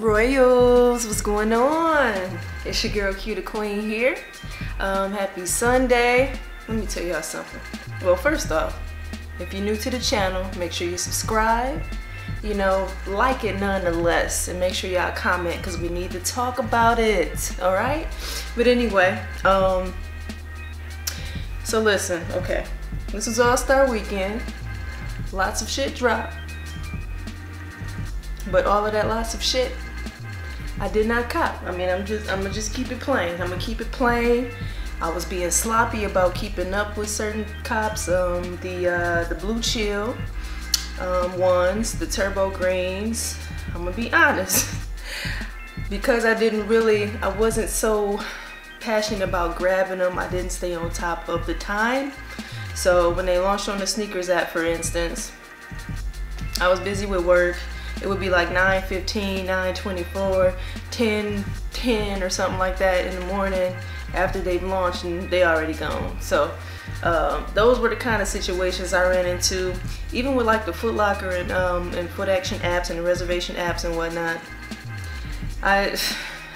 Royals, what's going on? It's your girl QdaQueen here. Happy Sunday. Let me tell y'all something. Well, first off, if you're new to the channel, make sure you subscribe. You know, like it nonetheless, and make sure y'all comment because we need to talk about it. All right? But anyway, so listen. Okay, this is All-Star Weekend. Lots of shit dropped. But all of that lots of shit, I did not cop. I mean, I'm gonna just keep it plain. I'm gonna keep it plain. I was being sloppy about keeping up with certain cops. The Blue Chill ones, the Turbo Greens. I'm gonna be honest. Because I wasn't so passionate about grabbing them, I didn't stay on top of the time. So when they launched on the sneakers app, for instance, I was busy with work. It would be like 9:15, 9:24, 10:10 or something like that in the morning after they've launched and they already gone. So those were the kind of situations I ran into, even with like the Foot Locker and Foot Action apps and the reservation apps and whatnot. I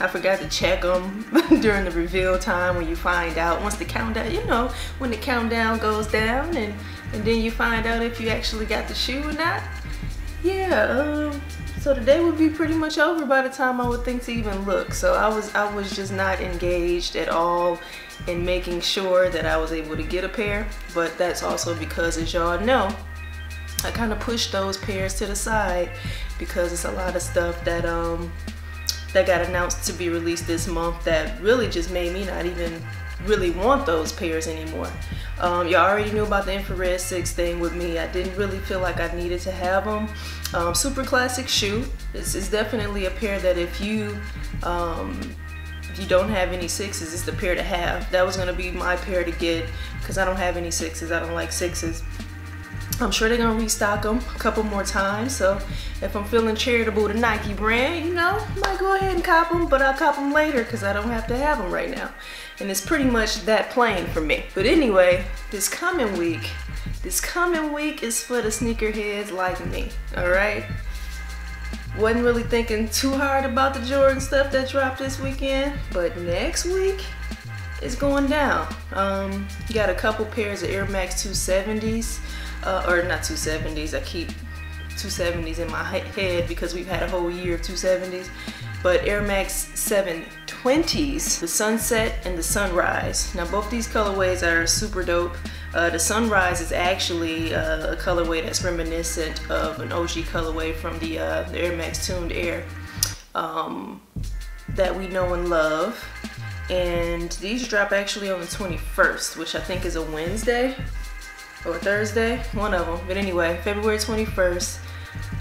forgot to check them during the reveal time when you find out once the countdown, you know, when the countdown goes down and then you find out if you actually got the shoe or not. Yeah, so the day would be pretty much over by the time I would think to even look. So I was just not engaged at all in making sure that I was able to get a pair. But that's also because, as y'all know, I kind of pushed those pairs to the side because it's a lot of stuff that that got announced to be released this month that really just made me not even really want those pairs anymore. Y'all already knew about the infrared 6 thing with me. I didn't really feel like I needed to have them. Super classic shoe. It's definitely a pair that if you don't have any 6s, it's the pair to have. That was gonna be my pair to get because I don't have any 6s. I don't like 6s. I'm sure they're gonna restock them a couple more times. So if I'm feeling charitable to Nike brand, you know, I might go ahead and cop them, but I'll cop them later because I don't have to have them right now. And it's pretty much that plain for me. But anyway, this coming week is for the sneakerheads like me, all right? Wasn't really thinking too hard about the Jordan stuff that dropped this weekend, but next week it's going down. You got a couple pairs of Air Max 270s, or not 270s, I keep 270s in my head because we've had a whole year of 270s, but Air Max 720s, the Sunset and the Sunrise. Now both these colorways are super dope. The Sunrise is actually a colorway that's reminiscent of an OG colorway from the Air Max Tuned Air that we know and love. And these drop actually on the 21st, which I think is a Wednesday or Thursday, one of them. But anyway, February 21st,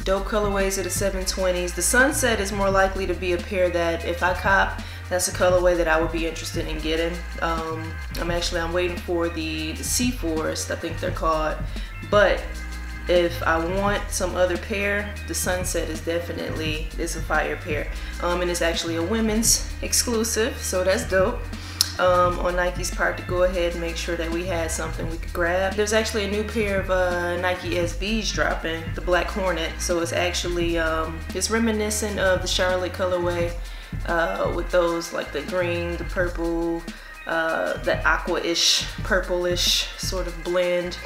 dope colorways of the 720s. The Sunset is more likely to be a pair that if I cop, that's a colorway that I would be interested in getting. I'm waiting for the C4s, I think they're called. But if I want some other pair, the Sunset is definitely a fire pair. And it's actually a women's exclusive, so that's dope. On Nike's part to go ahead and make sure that we had something we could grab. There's actually a new pair of Nike SBs dropping, the Black Hornet. So it's actually, it's reminiscent of the Charlotte colorway with those like the green, the purple, the aqua-ish, purple-ish sort of blend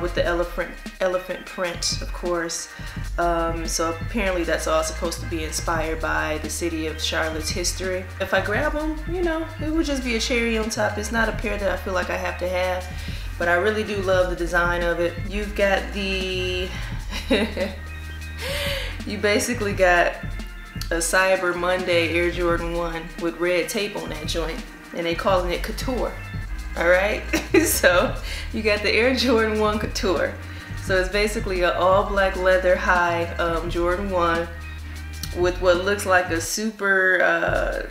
with the elephant print, of course. So apparently that's all supposed to be inspired by the city of Charlotte's history. If I grab them, you know, it would just be a cherry on top. It's not a pair that I feel like I have to have, but I really do love the design of it. You've got the, you basically got a Cyber Monday Air Jordan 1 with red tape on that joint, and they calling it Couture. All right, so you got the Air Jordan 1 Couture. So it's basically an all black leather high Jordan 1 with what looks like a super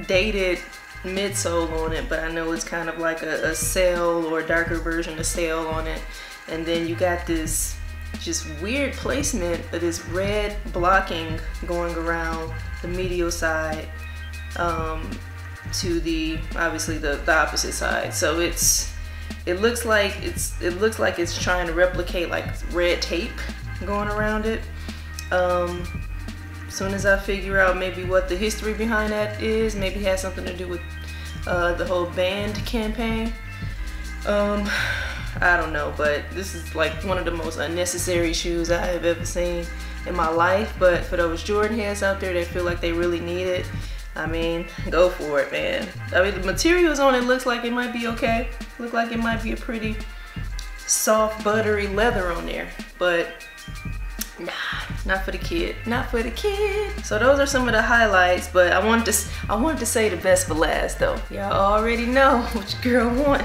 dated midsole on it, but I know it's kind of like a sail or a darker version of sail on it. And then you got this just weird placement of this red blocking going around the medial side to the obviously the opposite side. So it looks like it's trying to replicate like red tape going around it. As soon as I figure out maybe what the history behind that is, maybe it has something to do with the whole band campaign. I don't know, but this is like one of the most unnecessary shoes I have ever seen in my life. But for those Jordan heads out there that feel like they really need it, I mean, go for it, man. I mean, the materials on it looks like it might be okay. Look like it might be a pretty soft, buttery leather on there, but nah, not for the kid. Not for the kid. So those are some of the highlights, but I wanted to say the best for last though. Y'all already know what your girl want.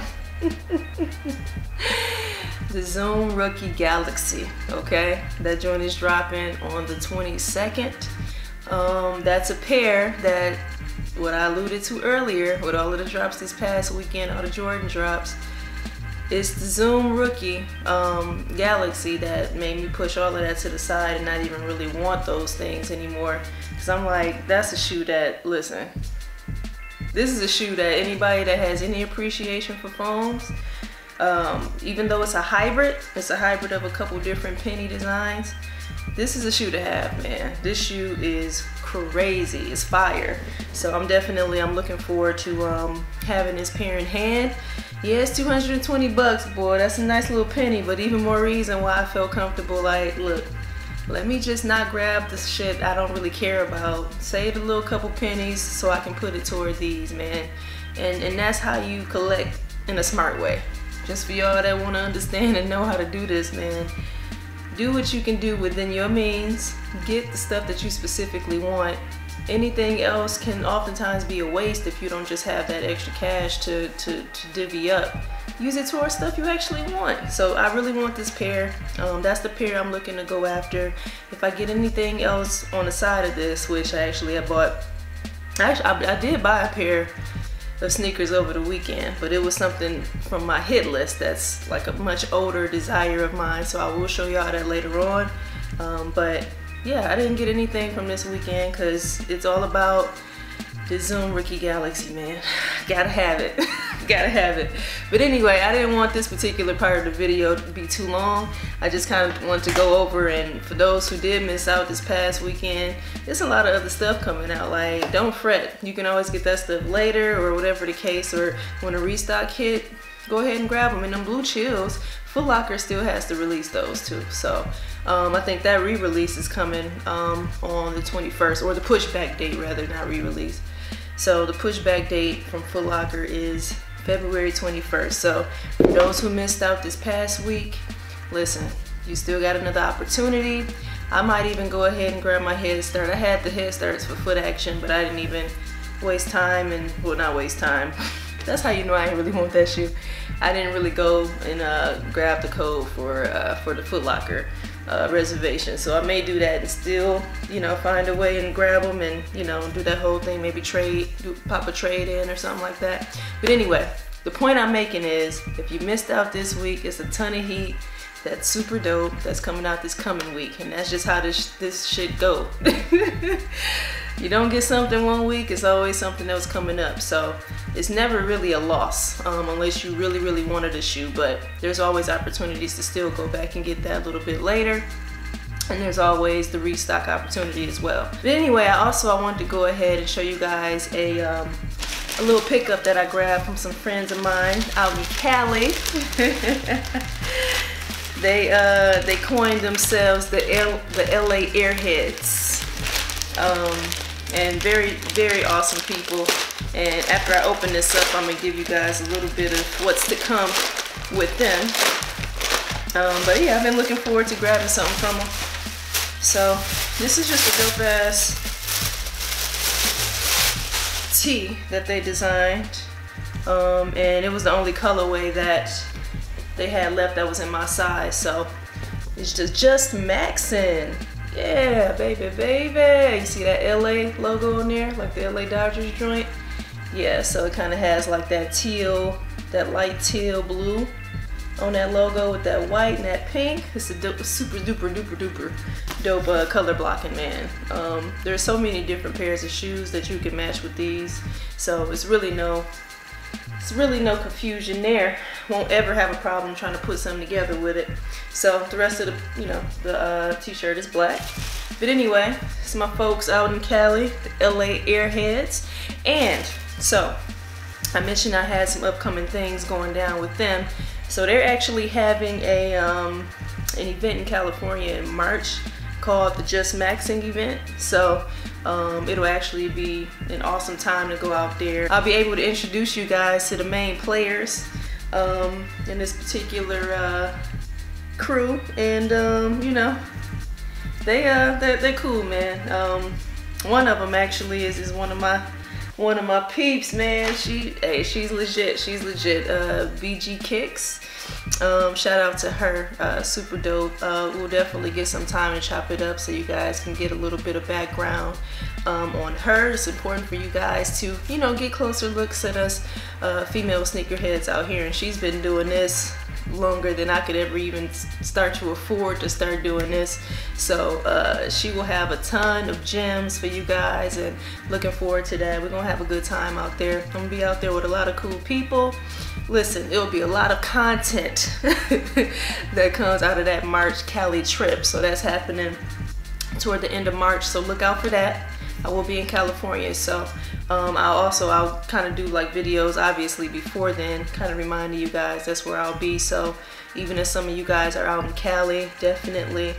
The Zoom Rookie Galaxy, okay? That joint is dropping on the 22nd. That's a pair that, what I alluded to earlier, with all of the drops this past weekend, all the Jordan drops, it's the Zoom Rookie Galaxy that made me push all of that to the side and not even really want those things anymore. Because I'm like, that's a shoe that, listen, this is a shoe that anybody that has any appreciation for foams, even though it's a hybrid of a couple different penny designs, this is a shoe to have, man. This shoe is crazy, it's fire. So I'm looking forward to having this pair in hand. Yeah, it's 220 bucks, boy, that's a nice little penny, but even more reason why I felt comfortable, like, look, let me just not grab the shit I don't really care about. Save a little couple pennies so I can put it toward these, man. And that's how you collect in a smart way. Just for y'all that want to understand and know how to do this, man. Do what you can do within your means. Get the stuff that you specifically want. Anything else can oftentimes be a waste if you don't just have that extra cash to divvy up. Use it towards stuff you actually want. So I really want this pair. That's the pair I'm looking to go after. If I get anything else on the side of this, which I did buy a pair of sneakers over the weekend, but it was something from my hit list that's like a much older desire of mine, so I will show y'all that later on. But yeah, I didn't get anything from this weekend because it's all about the Zoom Rookie Galaxy, man. Gotta have it. Gotta have it. But anyway, I didn't want this particular part of the video to be too long. I just kind of wanted to go over, and for those who did miss out this past weekend, there's a lot of other stuff coming out. Like, don't fret. You can always get that stuff later or whatever the case, or when a restock hit, go ahead and grab them. And them blue chills, Foot Locker still has to release those too. So I think that re-release is coming on the 21st, or the pushback date rather, not re-release. So the pushback date from Foot Locker is February 21st. So for those who missed out this past week, listen, you still got another opportunity. I might even go ahead and grab my head start. I had the head starts for Foot Action, but I didn't even waste time, and well, not waste time. That's how you know I didn't really want that shoe. I didn't really go and grab the code for the Foot Locker reservation. So I may do that and still, you know, find a way and grab them and, you know, do that whole thing, maybe pop a trade in or something like that. But anyway, the point I'm making is, if you missed out this week, it's a ton of heat that's super dope that's coming out this coming week, and that's just how this shit go. You don't get something one week, it's always something else coming up. So it's never really a loss unless you really, really wanted a shoe, but there's always opportunities to still go back and get that a little bit later. And there's always the restock opportunity as well. But anyway, I wanted to go ahead and show you guys a little pickup that I grabbed from some friends of mine out in Cali. They coined themselves the LA AIRHEADS. And very, very awesome people. And after I open this up, I'm gonna give you guys a little bit of what's to come with them. But yeah, I've been looking forward to grabbing something from them. So this is just a dope ass tee that they designed. And it was the only colorway that they had left that was in my size. So it's just maxing. Yeah, baby, baby. You see that LA logo on there? Like the LA Dodgers joint? Yeah, so it kind of has like that teal, that light teal blue on that logo with that white and that pink. It's a super duper dope color blocking, man. There's so many different pairs of shoes that you can match with these. So it's really no confusion there. Won't ever have a problem trying to put something together with it. So the rest of the, you know, the t-shirt is black. But anyway, it's my folks out in Cali, the LA AIRHEADS. And so I mentioned I had some upcoming things going down with them. So they're actually having a an event in California in March called the Just Maxing event. So it'll actually be an awesome time to go out there. I'll be able to introduce you guys to the main players in this particular crew, and you know, they're cool, man. One of them actually is one of my peeps, man. She's legit. She's legit. BG Kicks. Shout out to her. Super dope. We'll definitely get some time and chop it up so you guys can get a little bit of background on her. It's important for you guys to, you know, get closer looks at us female sneakerheads out here, and she's been doing this longer than I could ever even start to afford to start doing this. So she will have a ton of gems for you guys, and looking forward to that. We're gonna have a good time out there. I'm gonna be out there with a lot of cool people. Listen, it'll be a lot of content that comes out of that March Cali trip. So that's happening toward the end of March, so look out for that. I will be in California, so I'll kind of do like videos obviously before then, kind of reminding you guys that's where I'll be. So even if some of you guys are out in Cali, definitely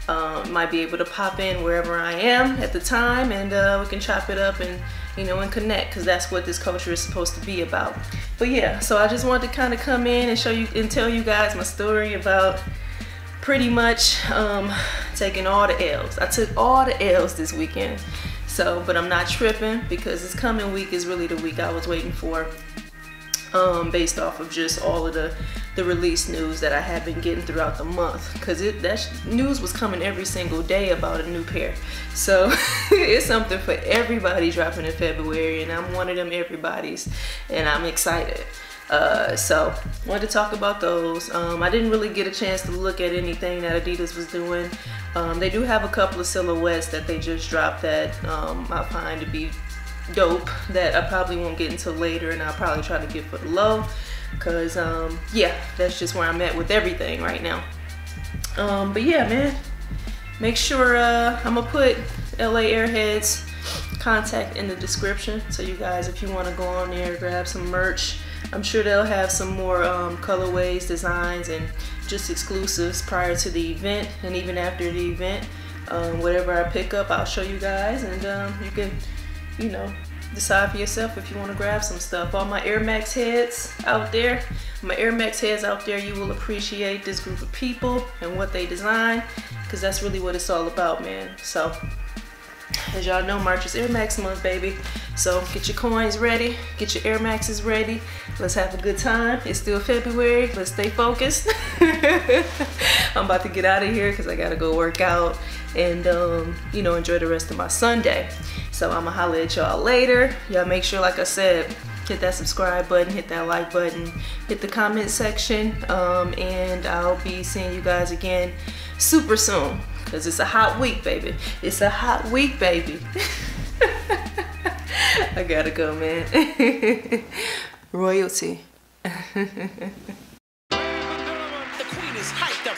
might be able to pop in wherever I am at the time, and we can chop it up and, you know, and connect, because that's what this culture is supposed to be about. But yeah, so I just wanted to kind of come in and show you and tell you guys my story about pretty much taking all the L's. I took all the L's this weekend. So, but I'm not tripping, because this coming week is really the week I was waiting for, based off of just all of the release news that I have been getting throughout the month, because that news was coming every single day about a new pair. So it's something for everybody dropping in February, and I'm one of them everybody's, and I'm excited. So wanted to talk about those. I didn't really get a chance to look at anything that Adidas was doing. They do have a couple of silhouettes that they just dropped that I find to be dope, that I probably won't get until later, and I'll probably try to get for the low, because yeah, that's just where I'm at with everything right now. But yeah, man, make sure I'm gonna put LA AIRHEADS contact in the description, so you guys, if you want to go on there, grab some merch. I'm sure they'll have some more colorways, designs, and just exclusives prior to the event, and even after the event. Whatever I pick up, I'll show you guys, and you can, you know, decide for yourself if you want to grab some stuff. All my Air Max heads out there, you will appreciate this group of people and what they design, because that's really what it's all about, man. So as y'all know, March is Air Max month, baby. So get your coins ready, get your Air Maxes ready. Let's have a good time. It's still February. Let's stay focused. I'm about to get out of here because I gotta go work out and you know, enjoy the rest of my Sunday. So I'm gonna holler at y'all later. Y'all make sure, like I said, hit that subscribe button, hit that like button, hit the comment section, and I'll be seeing you guys again super soon, because it's a hot week, baby. It's a hot week, baby. I gotta go, man. Royalty. The queen is hyped up.